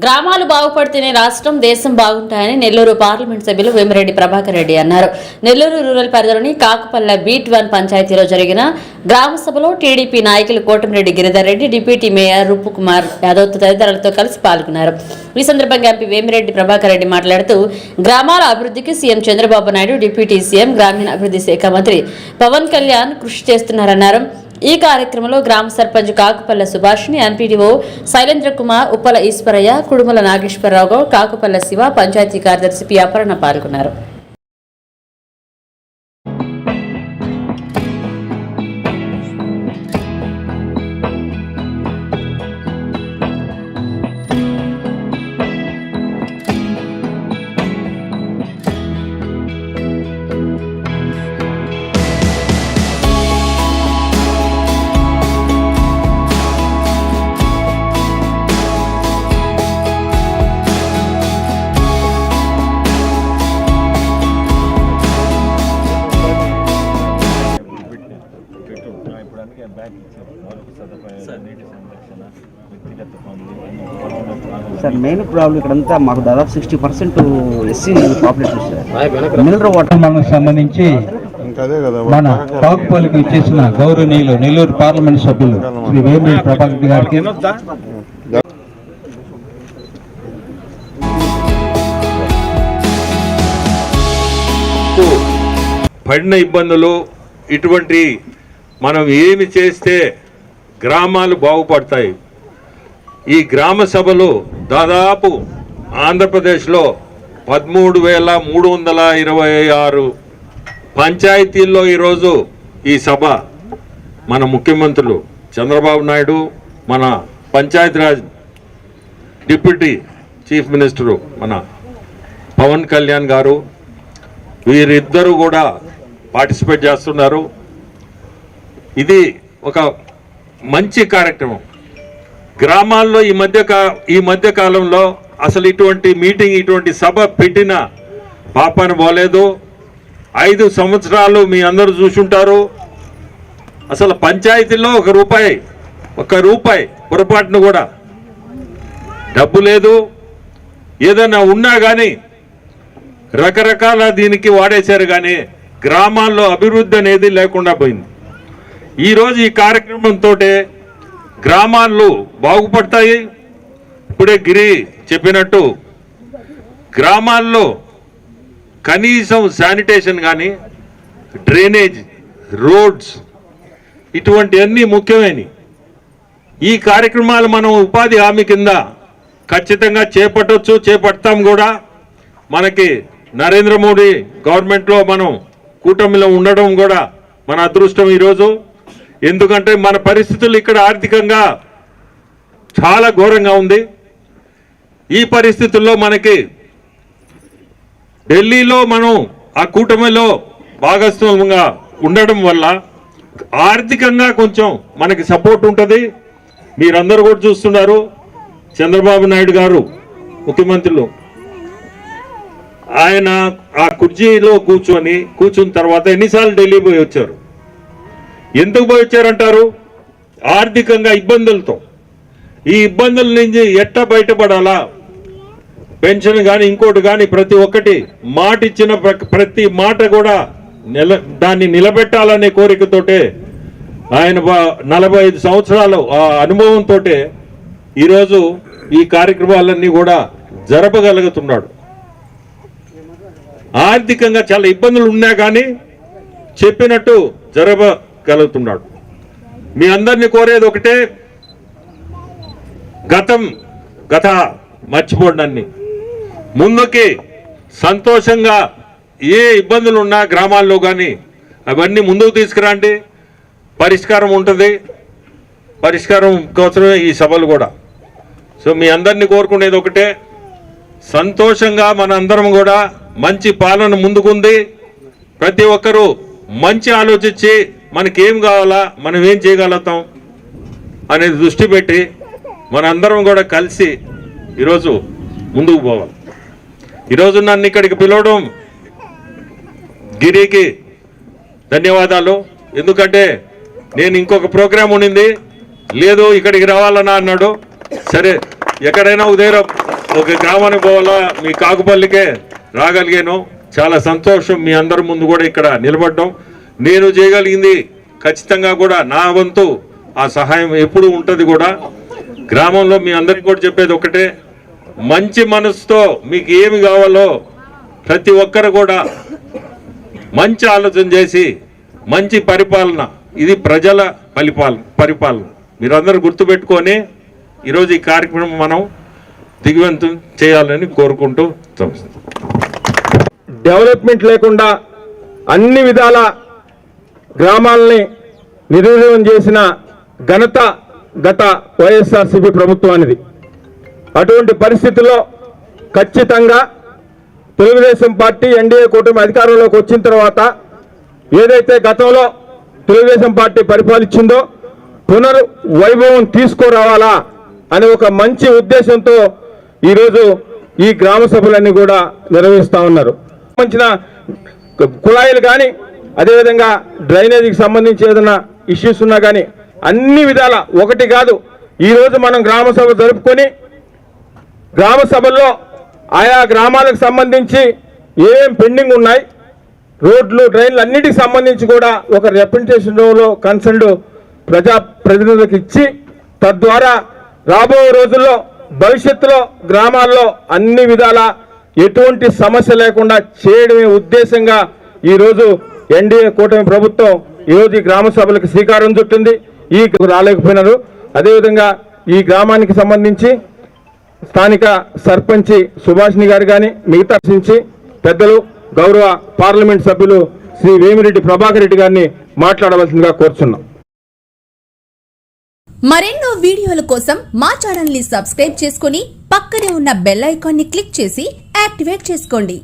గ్రామాలు బాగుపడితేనే రాష్ట్రం దేశం బాగుంటాయని నెల్లూరు పార్లమెంట్ సభ్యులు వేమిరెడ్డి ప్రభాకర్ రెడ్డి అన్నారు. నెల్లూరు రూరల్ పరిధిలోని కాకుపల్లె బీట్ 1 పంచాయతీలో జరిగిన గ్రామ సభలో టీడీపీ నాయకులు కోటమిరెడ్డి గిరిధర్ రెడ్డి, డిప్యూటీ మేయర్ రూపుకుమార్ యాదవ్ తదితరులతో కలిసి పాల్గొన్నారు. ఈ సందర్భంగా ఎంపీ వేమిరెడ్డి ప్రభాకర్ రెడ్డి మాట్లాడుతూ గ్రామాల అభివృద్ధికి CM Chandrababu Naidu, deputy CM గ్రామీణ అభివృద్ధి శాఖ మంత్రి పవన్ కళ్యాణ్ కృషి చేస్తున్నారన్నారు. ఈ కార్యక్రమంలో గ్రామ సర్పంచ్ కాకుపల్లె సుభాష్ని, ఎంపీడీఓ శైలేంద్ర కుమార్, ఉప్పల ఈశ్వరయ్య, కుడుమల నాగేశ్వరరావు, కాకుపల్లె శివ, పంచాయతీ కార్యదర్శి పి అపర్ణ పాల్గొన్నారు. సార్ మెయిన్ ప్రాబ్లం ఇక్కడంతా మాకు దాదాపు 60% SC population sir. Mineral water మనకు సంబంధించి మన కాకుపల్లికి ఇచ్చేసిన గౌరవనీయులు నెల్లూరు పార్లమెంట్ సభ్యులు శ్రీ వేమిరెడ్డి ప్రభాకర్ గారికి పడిన ఇబ్బందులు ఇటువంటి మనం ఏమి చేస్తే గ్రామాలు బాగుపడతాయి. ఈ గ్రామ సభలు దాదాపు ఆంధ్రప్రదేశ్లో 13,326 పంచాయతీల్లో ఈరోజు ఈ సభ మన ముఖ్యమంత్రులు చంద్రబాబు నాయుడు, మన పంచాయతీరాజ్ డిప్యూటీ చీఫ్ మినిస్టరు మన పవన్ కళ్యాణ్ గారు, వీరిద్దరూ కూడా పార్టిసిపేట్ చేస్తున్నారు. ఇది ఒక మంచి కార్యక్రమం. గ్రామాల్లో ఈ మధ్య కాలంలో అసలు ఇటువంటి మీటింగ్, ఇటువంటి సభ పెట్టిన పాపాన పోలేదు. 5 సంవత్సరాలు మీ అందరూ చూసుంటారు. అసలు పంచాయతీలో ఒక రూపాయి పొరపాటును కూడా డబ్బు లేదు. ఏదైనా ఉన్నా కానీ రకరకాల దీనికి వాడేశారు, కానీ గ్రామాల్లో అభివృద్ధి అనేది లేకుండా పోయింది. ఈరోజు ఈ కార్యక్రమంతో గ్రామాలు బాగుపడతాయి. ఇప్పుడే గిరి చెప్పినట్టు గ్రామాల్లో కనీసం శానిటేషన్ కానీ, డ్రైనేజ్, రోడ్స్ ఇటువంటివన్నీ ముఖ్యమైనవి. ఈ కార్యక్రమాలు మనం ఉపాధి హామీ కింద ఖచ్చితంగా చేపడతాం కూడా. మనకి నరేంద్ర మోడీ గవర్నమెంట్లో మనం కూటమిలో ఉండడం కూడా మన అదృష్టం ఈరోజు. ఎందుకంటే మన పరిస్థితులు ఇక్కడ ఆర్థికంగా చాలా ఘోరంగా ఉంది. ఈ పరిస్థితుల్లో మనకి ఢిల్లీలో మనం ఆ కూటమిలో భాగస్వామ్యంగా ఉండడం వల్ల ఆర్థికంగా కొంచెం మనకి సపోర్ట్ ఉంటుంది. మీరందరూ కూడా చూస్తున్నారు, చంద్రబాబు నాయుడు గారు ముఖ్యమంత్రులు ఆయన ఆ కుర్చీలో కూర్చున్న తర్వాత ఎన్నిసార్లు ఢిల్లీ పోయి వచ్చారు. ఎందుకు పోయి వచ్చారంటారు? ఆర్థికంగా ఇబ్బందులతో. ఈ ఇబ్బందుల నుంచి ఎట్టా బయటపడాలా, పెన్షన్ కానీ ఇంకోటి కానీ ప్రతి ఒక్కటి మాట ఇచ్చిన ప్రతి మాట కూడా దాన్ని నిలబెట్టాలనే కోరికతోటే ఆయన 45 సంవత్సరాలు ఆ అనుభవంతో ఈరోజు ఈ కార్యక్రమాలన్నీ కూడా జరపగలుగుతున్నాడు. ఆర్థికంగా చాలా ఇబ్బందులు ఉన్నా కానీ చెప్పినట్టు జరపగలుగుతున్నాడు. మీ అందరినీ కోరేది ఒకటే, గత మర్చిపోండి. ముందుకి సంతోషంగా ఏ ఇబ్బందులు ఉన్నా గ్రామాల్లో కానీ అవన్నీ ముందుకు తీసుకురండి. పరిష్కారం ఉంటుంది. పరిష్కారం కోసమే ఈ సభలు కూడా. సో మీ అందరినీ కోరుకునేది ఒకటే, సంతోషంగా మన అందరం కూడా మంచి పాలన ముందుకుంది. ప్రతి ఒక్కరూ మంచి ఆలోచించి మనకేం కావాలా, మనం ఏం చేయగలుగుతాం అనేది దృష్టి పెట్టి మనందరం కూడా కలిసి ఈరోజు ముందుకు పోవాలి. ఈరోజు నన్ను ఇక్కడికి పిలవడం గిరికి ధన్యవాదాలు. ఎందుకంటే నేను ఇంకొక ప్రోగ్రాం ఉండింది, లేదు ఇక్కడికి రావాలన్నా అన్నాడు. సరే ఎక్కడైనా ఉదయం ఒక గ్రామానికి పోవాలా, మీ కాకుపల్లికే రాగలిగాను. చాలా సంతోషం. మీ అందరి ముందు కూడా ఇక్కడ నిలబడ్డం, నేను చేయగలిగింది ఖచ్చితంగా కూడా నా వంతు ఆ సహాయం ఎప్పుడు ఉంటుంది కూడా. గ్రామంలో మీ అందరికీ కూడా చెప్పేది ఒకటే, మంచి మనసుతో మీకు ఏమి కావాలో ప్రతి ఒక్కరు కూడా మంచి ఆలోచన చేసి మంచి పరిపాలన, ఇది ప్రజల పరిపాలన మీరందరూ గుర్తుపెట్టుకొని ఈరోజు ఈ కార్యక్రమం మనం దిగ్విజయం చేయాలని కోరుకుంటూ డెవలప్మెంట్ లేకుండా అన్ని విధాల గ్రామాలని నిర్వీర్యం చేసిన ఘనత గత వైఎస్ఆర్సీపీ ప్రభుత్వానిది. అటువంటి పరిస్థితుల్లో ఖచ్చితంగా తెలుగుదేశం పార్టీ ఎన్డీఏ కూటమి అధికారంలోకి వచ్చిన తర్వాత ఏదైతే గతంలో తెలుగుదేశం పార్టీ పరిపాలించిందో పునర్వైభవం తీసుకురావాలా అనే ఒక మంచి ఉద్దేశంతో ఈరోజు ఈ గ్రామ సభలన్నీ కూడా నిర్వహిస్తూ ఉన్నారు. సంబంధించిన కుళాయిలు కానీ, అదేవిధంగా డ్రైనేజీకి సంబంధించి ఏదైనా ఇష్యూస్ ఉన్నా కానీ అన్ని విధాల ఒకటి కాదు, ఈరోజు మనం గ్రామ సభ జరుపుకొని గ్రామ సభల్లో ఆయా గ్రామాలకు సంబంధించి ఏమేం పెండింగ్ ఉన్నాయి, రోడ్లు డ్రైన్లు అన్నిటికి సంబంధించి కూడా ఒక రిప్రజెంటేషన్లో కన్సర్న్డ్ ప్రజాప్రతినిధులకు ఇచ్చి తద్వారా రాబో రోజుల్లో భవిష్యత్తులో గ్రామాల్లో అన్ని విధాల ఎటువంటి సమస్య లేకుండా చేయడమే ఉద్దేశంగా ఈరోజు ఎన్డీఏ కూటమి ప్రభుత్వం ఈరోజు ఈ గ్రామ సభలకు శ్రీకారం చుట్టింది. ఈ రాలేకపోయినారు. అదేవిధంగా ఈ గ్రామానికి సంబంధించి స్థానిక సర్పంచి సుభాష్ని గారు కానీ మిగతా పెద్దలు గౌరవ పార్లమెంట్ సభ్యులు శ్రీ వేమిరెడ్డి ప్రభాకర్ రెడ్డి గారిని మాట్లాడవలసిందిగా కోరుచున్నాం. మరెన్నో వీడియోల కోసం మా ఛానల్ ని సబ్స్క్రైబ్ చేసుకుని పక్కనే ఉన్న బెల్ ఐకాన్ ని క్లిక్ చేసి యాక్టివేట్ చేసుకోండి.